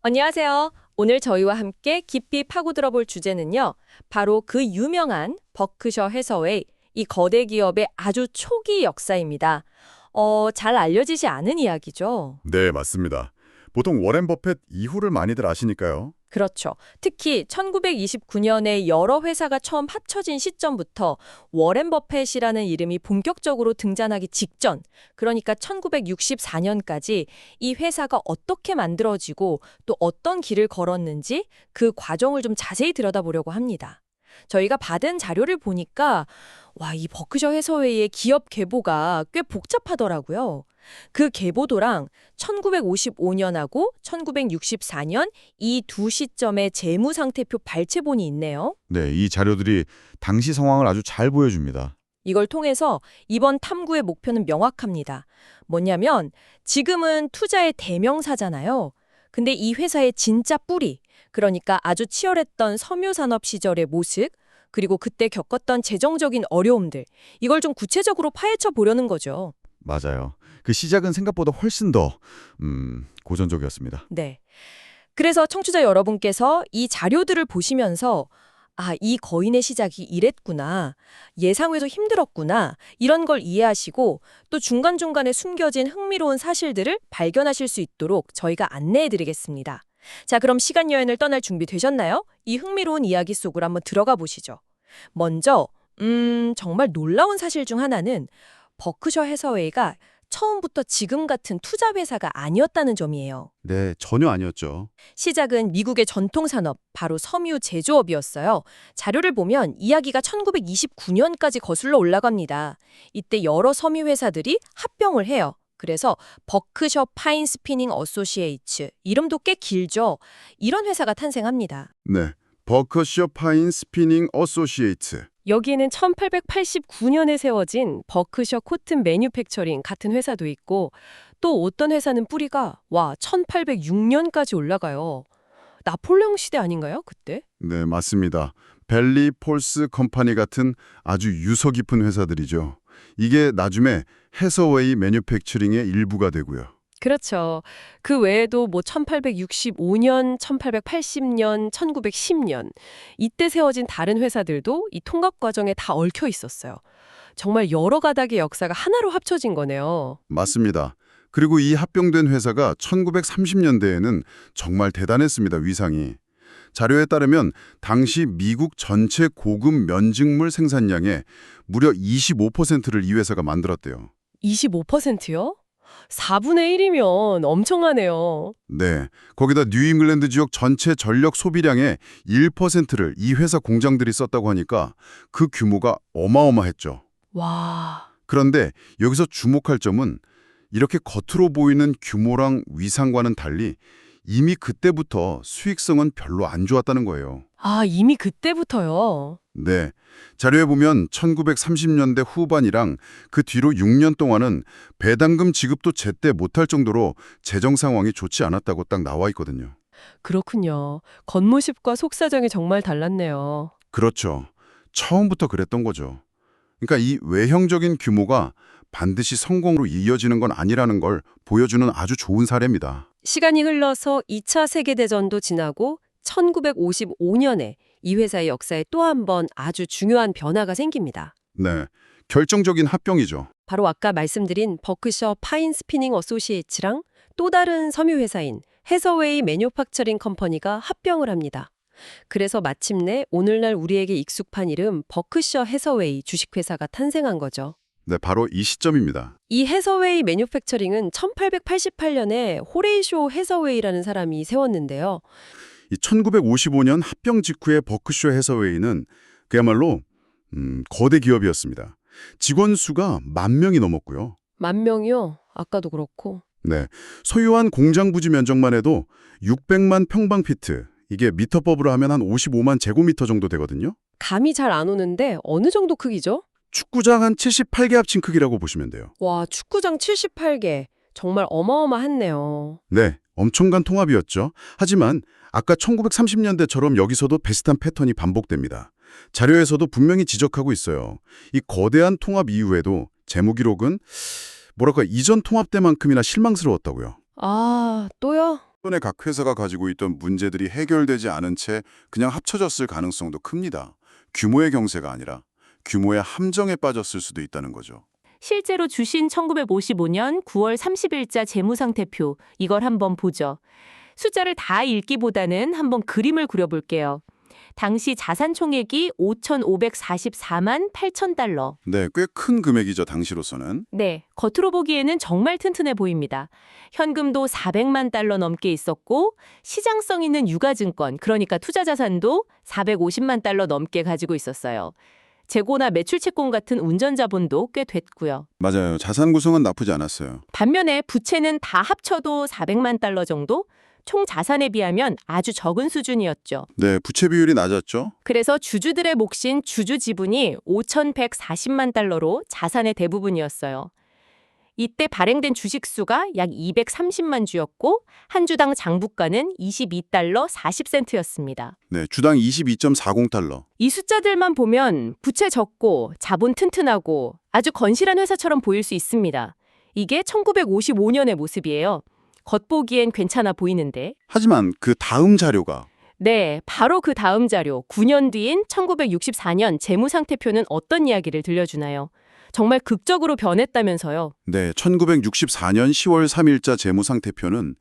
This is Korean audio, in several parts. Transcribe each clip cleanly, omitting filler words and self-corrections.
안녕하세요. 오늘 저희와 함께 깊이 파고들어 볼 주제는요. 바로 그 유명한 버크셔 해서웨이, 이 거대 기업의 아주 초기 역사입니다. 잘 알려지지 않은 이야기죠. 네, 맞습니다. 보통 워렌 버핏 이후를 많이들 아시니까요. 그렇죠. 특히 1929년에 여러 회사가 처음 합쳐진 시점부터 워렌 버펫이라는 이름이 본격적으로 등장하기 직전, 그러니까 1964년까지 이 회사가 어떻게 만들어지고 또 어떤 길을 걸었는지 그 과정을 좀 자세히 들여다보려고 합니다. 저희가 받은 자료를 보니까 와, 이 버크셔 해서웨이의 기업 계보가 꽤 복잡하더라고요. 그 계보도랑 1955년하고 1964년 이 두 시점의 재무 상태표 발췌본이 있네요. 네, 이 자료들이 당시 상황을 아주 잘 보여줍니다. 이걸 통해서 이번 탐구의 목표는 명확합니다. 뭐냐면 지금은 투자의 대명사잖아요. 근데 이 회사의 진짜 뿌리, 그러니까 아주 치열했던 섬유산업 시절의 모습, 그리고 그때 겪었던 재정적인 어려움들, 이걸 좀 구체적으로 파헤쳐 보려는 거죠. 맞아요. 그 시작은 생각보다 훨씬 더 고전적이었습니다. 네. 그래서 청취자 여러분께서 이 자료들을 보시면서 아, 이 거인의 시작이 이랬구나. 예상외로 힘들었구나. 이런 걸 이해하시고 또 중간중간에 숨겨진 흥미로운 사실들을 발견하실 수 있도록 저희가 안내해 드리겠습니다. 자, 그럼 시간 여행을 떠날 준비 되셨나요? 이 흥미로운 이야기 속으로 한번 들어가 보시죠. 먼저 정말 놀라운 사실 중 하나는 버크셔 해서웨이가 처음부터 지금 같은 투자 회사가 아니었다는 점이에요. 네, 전혀 아니었죠. 시작은 미국의 전통산업, 바로 섬유 제조업이었어요. 자료를 보면 이야기가 1929년까지 거슬러 올라갑니다. 이때 여러 섬유 회사들이 합병을 해요. 그래서 버크셔 파인 스피닝 어소시에이츠, 이름도 꽤 길죠. 이런 회사가 탄생합니다. 네, 버커셔 파인 스피닝 어소시에이트. 여기에는 1889년에 세워진 버크셔 코튼 매뉴팩처링 같은 회사도 있고 또 어떤 회사는 뿌리가 1806년까지 올라가요. 나폴레옹 시대 아닌가요, 그때? 네, 맞습니다. 벨리 폴스 컴퍼니 같은 아주 유서 깊은 회사들이죠. 이게 나중에 해서웨이 매뉴팩처링의 일부가 되고요. 그렇죠. 그 외에도 1865년, 1880년, 1910년 이때 세워진 다른 회사들도 이 통합 과정에 다 얽혀 있었어요. 정말 여러 가닥의 역사가 하나로 합쳐진 거네요. 맞습니다. 그리고 이 합병된 회사가 1930년대에는 정말 대단했습니다, 위상이. 자료에 따르면 당시 미국 전체 고급 면직물 생산량의 무려 25%를 이 회사가 만들었대요. 25%요? 4분의 1이면 엄청나네요. 네, 거기다 뉴잉글랜드 지역 전체 전력 소비량의 1%를 이 회사 공장들이 썼다고 하니까 그 규모가 어마어마했죠. 와, 그런데 여기서 주목할 점은 이렇게 겉으로 보이는 규모랑 위상과는 달리 이미 그때부터 수익성은 별로 안 좋았다는 거예요. 이미 그때부터요. 네, 자료에 보면 1930년대 후반이랑 그 뒤로 6년 동안은 배당금 지급도 제때 못할 정도로 재정 상황이 좋지 않았다고 딱 나와 있거든요. 그렇군요. 겉모습과 속사정이 정말 달랐네요. 그렇죠. 처음부터 그랬던 거죠. 그러니까 이 외형적인 규모가 반드시 성공으로 이어지는 건 아니라는 걸 보여주는 아주 좋은 사례입니다. 시간이 흘러서 2차 세계대전도 지나고 1955년에 이 회사의 역사에 또 한 번 아주 중요한 변화가 생깁니다. 네, 결정적인 합병이죠. 바로 아까 말씀드린 버크셔 파인 스피닝 어소시에이츠랑 또 다른 섬유 회사인 해서웨이 매뉴팩처링 컴퍼니가 합병을 합니다. 그래서 마침내 오늘날 우리에게 익숙한 이름 버크셔 해서웨이 주식회사가 탄생한 거죠. 네, 바로 이 시점입니다. 이 해서웨이 매뉴팩처링은 1888년에 호레이쇼 해서웨이라는 사람이 세웠는데요. 이 1955년 합병 직후의 버크셔 해서웨이는 그야말로 거대 기업이었습니다. 직원 수가 10,000명이 넘었고요. 10,000명이요? 아까도 그렇고. 네, 소유한 공장 부지 면적만 해도 600만 평방피트, 이게 미터법으로 하면 한 55만 제곱미터 정도 되거든요. 감이 잘 안 오는데 어느 정도 크기죠? 축구장 한 78개 합친 크기라고 보시면 돼요. 와, 축구장 78개. 정말 어마어마했네요. 네, 엄청난 통합이었죠. 하지만 아까 1930년대처럼 여기서도 비슷한 패턴이 반복됩니다. 자료에서도 분명히 지적하고 있어요. 이 거대한 통합 이후에도 재무 기록은 뭐랄까 이전 통합 때만큼이나 실망스러웠다고요. 아, 또요? 이번에 각 회사가 가지고 있던 문제들이 해결되지 않은 채 그냥 합쳐졌을 가능성도 큽니다. 규모의 경세가 아니라 규모의 함정에 빠졌을 수도 있다는 거죠. 실제로 주신 1955년 9월 30일자 재무상태표, 이걸 한번 보죠. 숫자를 다 읽기보다는 한번 그림을 그려볼게요. 당시 자산 총액이 5,544만 8천 달러. 네, 꽤 큰 금액이죠, 당시로서는. 네, 겉으로 보기에는 정말 튼튼해 보입니다. 현금도 400만 달러 넘게 있었고 시장성 있는 유가증권, 그러니까 투자자산도 450만 달러 넘게 가지고 있었어요. 재고나 매출 채권 같은 운전자본도 꽤 됐고요. 맞아요. 자산 구성은 나쁘지 않았어요. 반면에 부채는 다 합쳐도 400만 달러 정도? 총 자산에 비하면 아주 적은 수준이었죠. 네, 부채 비율이 낮았죠. 그래서 주주들의 몫인 주주 지분이 5,140만 달러로 자산의 대부분이었어요. 이때 발행된 주식 수가 약 230만 주였고 한 주당 장부가는 22달러 40센트였습니다. 네, 주당 22.40달러. 이 숫자들만 보면 부채 적고 자본 튼튼하고 아주 건실한 회사처럼 보일 수 있습니다. 이게 1955년의 모습이에요. 겉보기엔 괜찮아 보이는데. 하지만 그 다음 자료가 네, 바로 그 다음 자료, 9년 뒤인 1964년 재무상태표는 어떤 이야기를 들려주나요? 정말 극적으로 변했다면서요. 네, 1964년 10월 3일자 재무상태표는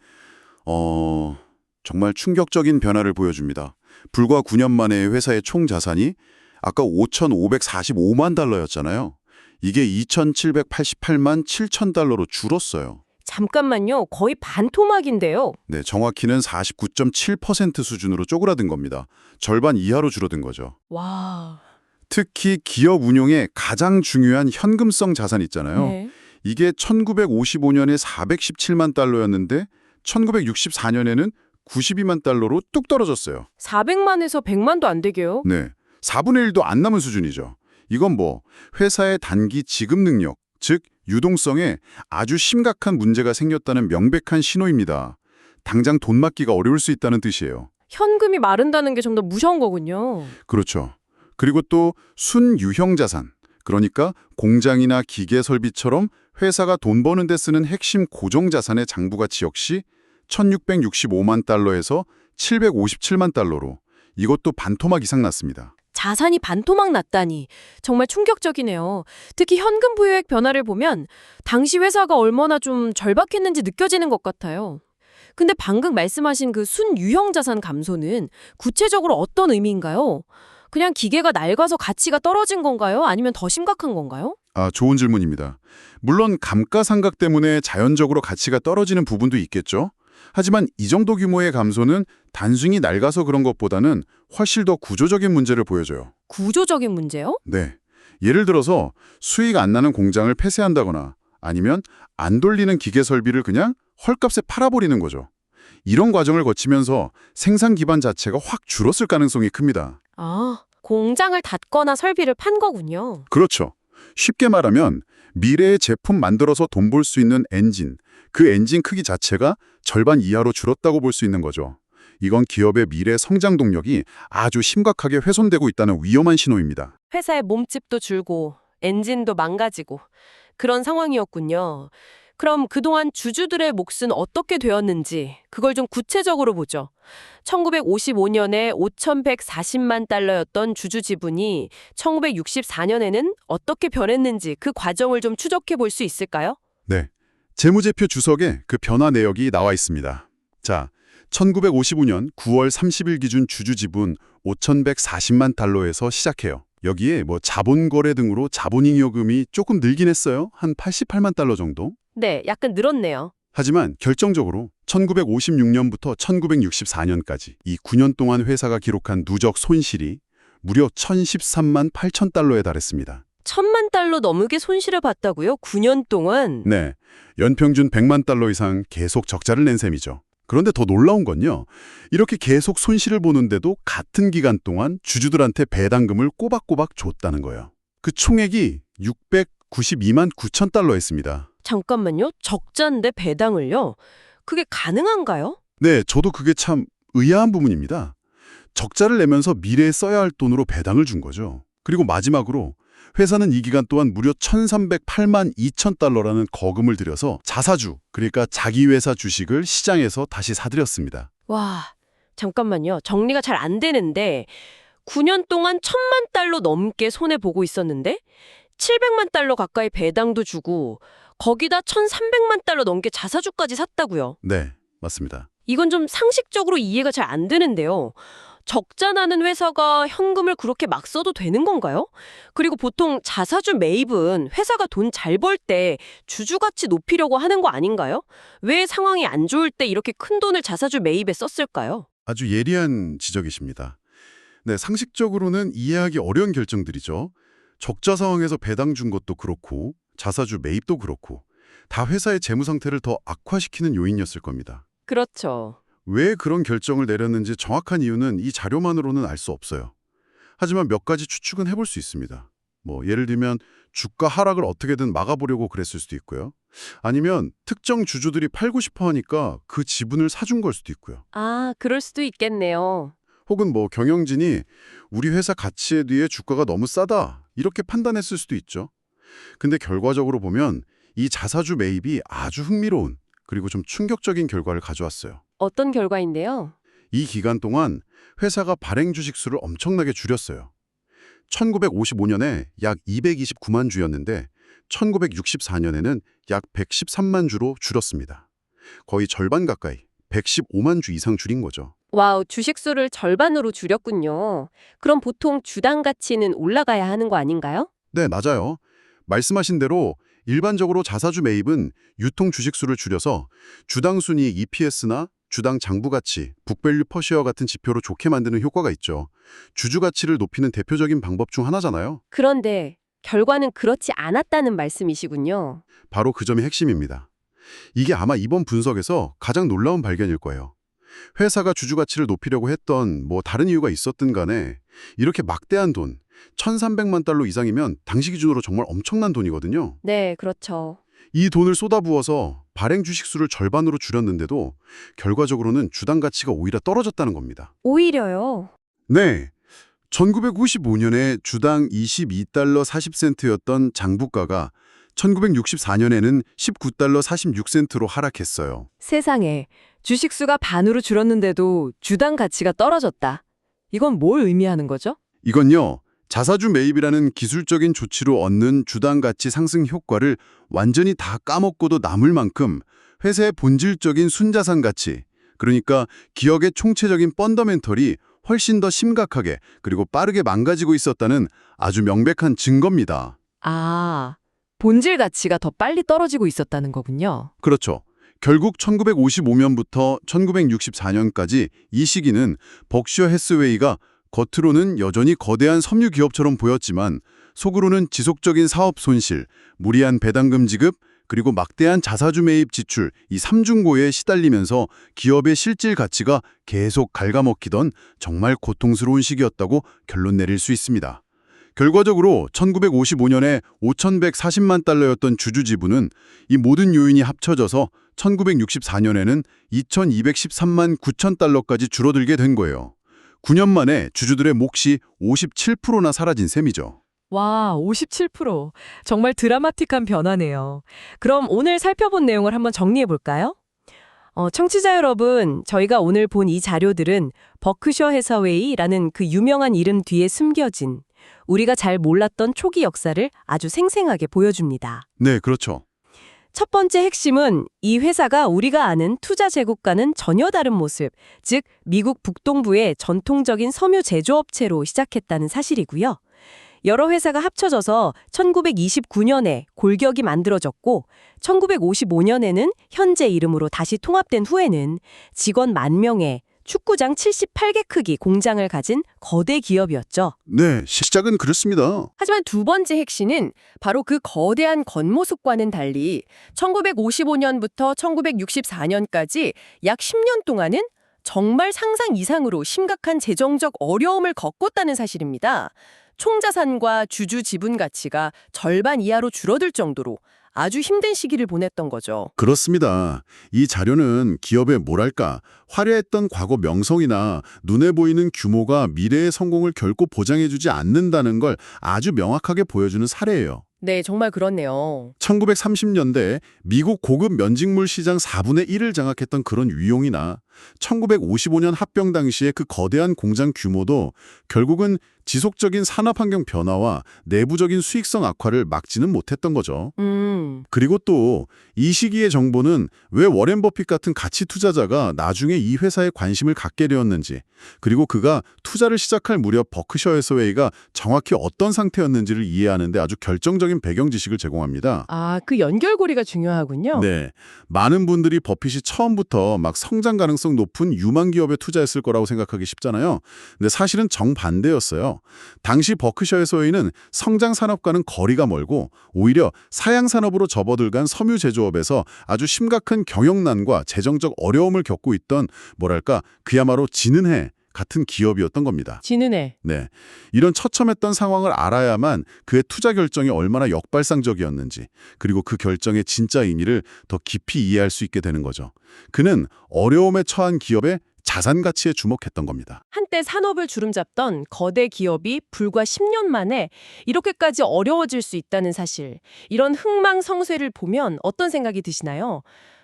정말 충격적인 변화를 보여줍니다. 불과 9년 만에 회사의 총 자산이 아까 5,545만 달러였잖아요. 이게 2,788만 7천 달러로 줄었어요. 잠깐만요. 거의 반토막인데요. 네, 정확히는 49.7% 수준으로 쪼그라든 겁니다. 절반 이하로 줄어든 거죠. 와. 특히 기업 운용에 가장 중요한 현금성 자산 있잖아요. 네. 이게 1955년에 417만 달러였는데 1964년에는 92만 달러로 뚝 떨어졌어요. 400만에서 100만도 안 되게요. 네, 4분의 1도 안 남은 수준이죠. 이건 뭐 회사의 단기 지급 능력, 즉 유동성에 아주 심각한 문제가 생겼다는 명백한 신호입니다. 당장 돈 맡기가 어려울 수 있다는 뜻이에요. 현금이 마른다는 게 좀 더 무서운 거군요. 그렇죠. 그리고 또 순유형 자산, 그러니까 공장이나 기계 설비처럼 회사가 돈 버는 데 쓰는 핵심 고정 자산의 장부 가치 역시 1,665만 달러에서 757만 달러로 이것도 반토막 이상 났습니다. 자산이 반토막 났다니 정말 충격적이네요. 특히 현금 부유액 변화를 보면 당시 회사가 얼마나 좀 절박했는지 느껴지는 것 같아요. 근데 방금 말씀하신 그 순유형 자산 감소는 구체적으로 어떤 의미인가요? 그냥 기계가 낡아서 가치가 떨어진 건가요? 아니면 더 심각한 건가요? 좋은 질문입니다. 물론 감가상각 때문에 자연적으로 가치가 떨어지는 부분도 있겠죠. 하지만 이 정도 규모의 감소는 단순히 낡아서 그런 것보다는 훨씬 더 구조적인 문제를 보여줘요. 구조적인 문제요? 네. 예를 들어서 수익 안 나는 공장을 폐쇄한다거나 아니면 안 돌리는 기계 설비를 그냥 헐값에 팔아버리는 거죠. 이런 과정을 거치면서 생산 기반 자체가 확 줄었을 가능성이 큽니다. 아, 공장을 닫거나 설비를 판 거군요. 그렇죠. 쉽게 말하면 미래의 제품 만들어서 돈 벌 수 있는 엔진, 그 엔진 크기 자체가 절반 이하로 줄었다고 볼 수 있는 거죠. 이건 기업의 미래 성장 동력이 아주 심각하게 훼손되고 있다는 위험한 신호입니다. 회사의 몸집도 줄고 엔진도 망가지고 그런 상황이었군요. 그럼 그동안 주주들의 몫은 어떻게 되었는지 그걸 좀 구체적으로 보죠. 1955년에 5,140만 달러였던 주주 지분이 1964년에는 어떻게 변했는지 그 과정을 좀 추적해 볼 수 있을까요? 네. 재무제표 주석에 그 변화 내역이 나와 있습니다. 자, 1955년 9월 30일 기준 주주 지분 5,140만 달러에서 시작해요. 여기에 뭐 자본거래 등으로 자본잉여금이 조금 늘긴 했어요. 한 88만 달러 정도. 네, 약간 늘었네요. 하지만 결정적으로 1956년부터 1964년까지 이 9년 동안 회사가 기록한 누적 손실이 무려 1,013만 8천 달러에 달했습니다. 1,000만 달러 넘게 손실을 봤다고요? 9년 동안? 네, 연평균 100만 달러 이상 계속 적자를 낸 셈이죠. 그런데 더 놀라운 건요. 이렇게 계속 손실을 보는데도 같은 기간 동안 주주들한테 배당금을 꼬박꼬박 줬다는 거예요. 그 총액이 692만 9천 달러였습니다. 잠깐만요. 적자인데 배당을요? 그게 가능한가요? 네, 저도 그게 참 의아한 부분입니다. 적자를 내면서 미래에 써야 할 돈으로 배당을 준 거죠. 그리고 마지막으로 회사는 이 기간 동안 무려 1,308만 2천 달러라는 거금을 들여서 자사주, 그러니까 자기 회사 주식을 시장에서 다시 사들였습니다. 와, 잠깐만요. 정리가 잘 안 되는데 9년 동안 1,000만 달러 넘게 손해보고 있었는데 700만 달러 가까이 배당도 주고 거기다 1,300만 달러 넘게 자사주까지 샀다고요. 네, 맞습니다. 이건 좀 상식적으로 이해가 잘 안 되는데요. 적자 나는 회사가 현금을 그렇게 막 써도 되는 건가요? 그리고 보통 자사주 매입은 회사가 돈 잘 벌 때 주주 가치 높이려고 하는 거 아닌가요? 왜 상황이 안 좋을 때 이렇게 큰 돈을 자사주 매입에 썼을까요? 아주 예리한 지적이십니다. 네, 상식적으로는 이해하기 어려운 결정들이죠. 적자 상황에서 배당 준 것도 그렇고 자사주 매입도 그렇고 다 회사의 재무 상태를 더 악화시키는 요인이었을 겁니다. 그렇죠. 왜 그런 결정을 내렸는지 정확한 이유는 이 자료만으로는 알 수 없어요. 하지만 몇 가지 추측은 해볼 수 있습니다. 예를 들면 주가 하락을 어떻게든 막아보려고 그랬을 수도 있고요. 아니면 특정 주주들이 팔고 싶어 하니까 그 지분을 사준 걸 수도 있고요. 아, 그럴 수도 있겠네요. 혹은 경영진이 우리 회사 가치에 비해 주가가 너무 싸다 이렇게 판단했을 수도 있죠. 근데 결과적으로 보면 이 자사주 매입이 아주 흥미로운 그리고 좀 충격적인 결과를 가져왔어요. 어떤 결과인데요? 이 기간 동안 회사가 발행 주식 수를 엄청나게 줄였어요. 1955년에 약 229만 주였는데 1964년에는 약 113만 주로 줄었습니다. 거의 절반 가까이 115만 주 이상 줄인 거죠. 와우, 주식수를 절반으로 줄였군요. 그럼 보통 주당 가치는 올라가야 하는 거 아닌가요? 네, 맞아요. 말씀하신 대로 일반적으로 자사주 매입은 유통 주식수를 줄여서 주당 순이익 EPS나 주당 장부 가치, 북밸류 퍼시어 같은 지표로 좋게 만드는 효과가 있죠. 주주 가치를 높이는 대표적인 방법 중 하나잖아요. 그런데 결과는 그렇지 않았다는 말씀이시군요. 바로 그 점이 핵심입니다. 이게 아마 이번 분석에서 가장 놀라운 발견일 거예요. 회사가 주주 가치를 높이려고 했던 다른 이유가 있었든 간에 이렇게 막대한 돈, 1,300만 달러 이상이면 당시 기준으로 정말 엄청난 돈이거든요. 네, 그렇죠. 이 돈을 쏟아부어서 발행 주식수를 절반으로 줄였는데도 결과적으로는 주당 가치가 오히려 떨어졌다는 겁니다. 오히려요. 네. 1995년에 주당 22달러 40센트였던 장부가가 1964년에는 19달러 46센트로 하락했어요. 세상에, 주식수가 반으로 줄었는데도 주당 가치가 떨어졌다. 이건 뭘 의미하는 거죠? 이건요, 자사주 매입이라는 기술적인 조치로 얻는 주당 가치 상승 효과를 완전히 다 까먹고도 남을 만큼 회사의 본질적인 순자산 가치, 그러니까 기업의 총체적인 펀더멘털이 훨씬 더 심각하게 그리고 빠르게 망가지고 있었다는 아주 명백한 증거입니다. 아, 본질 가치가 더 빨리 떨어지고 있었다는 거군요. 그렇죠. 결국 1955년부터 1964년까지 이 시기는 벅셔 해스웨이가 겉으로는 여전히 거대한 섬유 기업처럼 보였지만 속으로는 지속적인 사업 손실, 무리한 배당금 지급, 그리고 막대한 자사주 매입 지출 이 삼중고에 시달리면서 기업의 실질 가치가 계속 갉아먹히던 정말 고통스러운 시기였다고 결론 내릴 수 있습니다. 결과적으로 1955년에 5,140만 달러였던 주주 지분은 이 모든 요인이 합쳐져서 1964년에는 2,213만 9천 달러까지 줄어들게 된 거예요. 9년 만에 주주들의 몫이 57%나 사라진 셈이죠. 와, 57%. 정말 드라마틱한 변화네요. 그럼 오늘 살펴본 내용을 한번 정리해 볼까요? 청취자 여러분, 저희가 오늘 본 이 자료들은 버크셔 해서웨이라는 그 유명한 이름 뒤에 숨겨진 우리가 잘 몰랐던 초기 역사를 아주 생생하게 보여줍니다. 네, 그렇죠. 첫 번째 핵심은 이 회사가 우리가 아는 투자 제국과는 전혀 다른 모습, 즉 미국 북동부의 전통적인 섬유 제조업체로 시작했다는 사실이고요. 여러 회사가 합쳐져서 1929년에 골격이 만들어졌고 1955년에는 현재 이름으로 다시 통합된 후에는 직원 10,000명의 축구장 78개 크기 공장을 가진 거대 기업이었죠. 네, 시작은 그렇습니다. 하지만 두 번째 핵심은 바로 그 거대한 겉모습과는 달리 1955년부터 1964년까지 약 10년 동안은 정말 상상 이상으로 심각한 재정적 어려움을 겪었다는 사실입니다. 총자산과 주주 지분 가치가 절반 이하로 줄어들 정도로 아주 힘든 시기를 보냈던 거죠. 그렇습니다. 이 자료는 기업의 뭐랄까 화려했던 과거 명성이나 눈에 보이는 규모가 미래의 성공을 결코 보장해주지 않는다는 걸 아주 명확하게 보여주는 사례예요. 네, 정말 그렇네요. 1930년대 미국 고급 면직물 시장 4분의 1을 장악했던 그런 위용이나 1955년 합병 당시의 그 거대한 공장 규모도 결국은 지속적인 산업환경 변화와 내부적인 수익성 악화를 막지는 못했던 거죠. 그리고 또 이 시기의 정보는 왜 워렌 버핏 같은 가치 투자자가 나중에 이 회사에 관심을 갖게 되었는지, 그리고 그가 투자를 시작할 무렵 버크셔 해서웨이가 정확히 어떤 상태였는지를 이해하는 데 아주 결정적인 배경 지식을 제공합니다. 아, 그 연결고리가 중요하군요. 네, 많은 분들이 버핏이 처음부터 막 성장 가능성 높은 유망 기업에 투자했을 거라고 생각하기 쉽잖아요. 근데 사실은 정반대였어요. 당시 버크셔 해서웨이는 성장 산업과는 거리가 멀고 오히려 사양 산업으로 접어들간 섬유 제조업에서 아주 심각한 경영난과 재정적 어려움을 겪고 있던 뭐랄까 그야말로 지는 해 같은 기업이었던 겁니다. 지는 해. 네, 이런 처참했던 상황을 알아야만 그의 투자 결정이 얼마나 역발상적이었는지, 그리고 그 결정의 진짜 의미를 더 깊이 이해할 수 있게 되는 거죠. 그는 어려움에 처한 기업의 자산 가치에 주목했던 겁니다. 한때 산업을 주름잡던 거대 기업이 불과 10년 만에 이렇게까지 어려워질 수 있다는 사실. 이런 흥망성쇠를 보면 어떤 생각이 드시나요?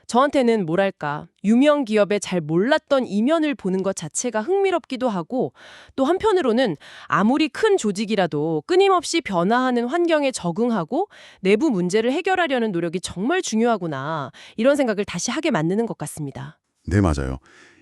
저한테는 뭐랄까, 유명 기업의 잘 몰랐던 이면을 보는 것 자체가 흥미롭기도 하고, 또 한편으로는 아무리 큰 조직이라도 끊임없이 변화하는 환경에 적응하고 내부 문제를 해결하려는 노력이 정말 중요하구나, 이런 생각을 다시 하게 만드는 것 같습니다. 네, 맞아요.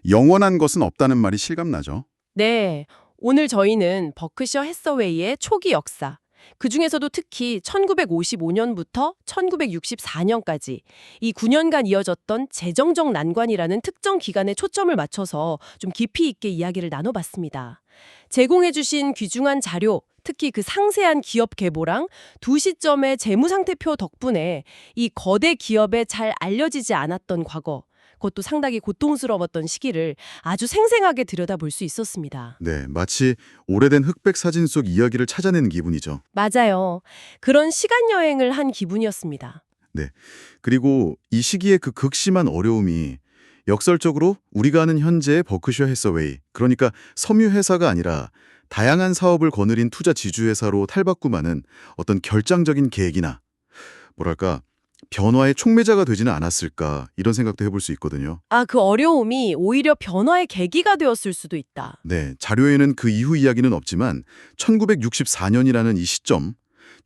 영원한 것은 없다는 말이 실감나죠. 네, 오늘 저희는 버크셔 해서웨이의 초기 역사, 그중에서도 특히 1955년부터 1964년까지 이 9년간 이어졌던 재정적 난관이라는 특정 기간에 초점을 맞춰서 좀 깊이 있게 이야기를 나눠봤습니다. 제공해주신 귀중한 자료, 특히 그 상세한 기업 계보랑 두 시점의 재무상태표 덕분에 이 거대 기업에 잘 알려지지 않았던 과거, 그것도 상당히 고통스러웠던 시기를 아주 생생하게 들여다볼 수 있었습니다. 네, 마치 오래된 흑백 사진 속 이야기를 찾아낸 기분이죠. 맞아요. 그런 시간 여행을 한 기분이었습니다. 그리고 이 시기의 그 극심한 어려움이 역설적으로 우리가 아는 현재의 버크셔 해서웨이, 그러니까 섬유 회사가 아니라 다양한 사업을 거느린 투자 지주회사로 탈바꿈하는 어떤 결정적인 계획이나 뭐랄까 변화의 촉매자가 되지는 않았을까, 이런 생각도 해볼 수 있거든요. 아, 그 어려움이 오히려 변화의 계기가 되었을 수도 있다. 네, 자료에는 그 이후 이야기는 없지만 1964년이라는 이 시점,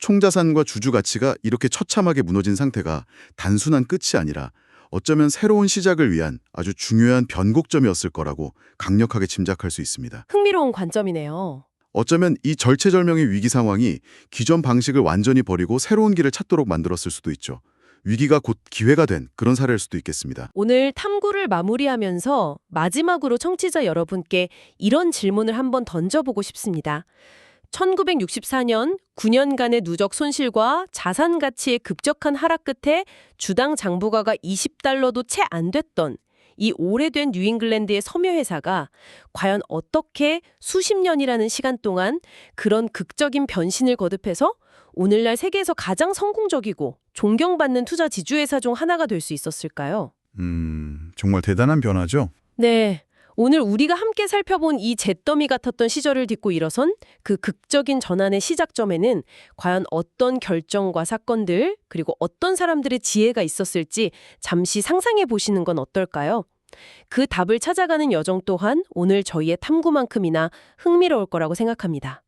총자산과 주주 가치가 이렇게 처참하게 무너진 상태가 단순한 끝이 아니라 어쩌면 새로운 시작을 위한 아주 중요한 변곡점이었을 거라고 강력하게 짐작할 수 있습니다. 흥미로운 관점이네요. 어쩌면 이 절체절명의 위기 상황이 기존 방식을 완전히 버리고 새로운 길을 찾도록 만들었을 수도 있죠. 위기가 곧 기회가 된 그런 사례일 수도 있겠습니다. 오늘 탐구를 마무리하면서 마지막으로 청취자 여러분께 이런 질문을 한번 던져보고 싶습니다. 1964년 9년간의 누적 손실과 자산 가치의 급격한 하락 끝에 주당 장부가가 20달러도 채 안 됐던 이 오래된 뉴잉글랜드의 섬유 회사가 과연 어떻게 수십 년이라는 시간 동안 그런 극적인 변신을 거듭해서 오늘날 세계에서 가장 성공적이고 존경받는 투자 지주회사 중 하나가 될 수 있었을까요? 정말 대단한 변화죠. 네. 오늘 우리가 함께 살펴본 이 잿더미 같았던 시절을 딛고 일어선 그 극적인 전환의 시작점에는 과연 어떤 결정과 사건들, 그리고 어떤 사람들의 지혜가 있었을지 잠시 상상해 보시는 건 어떨까요? 그 답을 찾아가는 여정 또한 오늘 저희의 탐구만큼이나 흥미로울 거라고 생각합니다.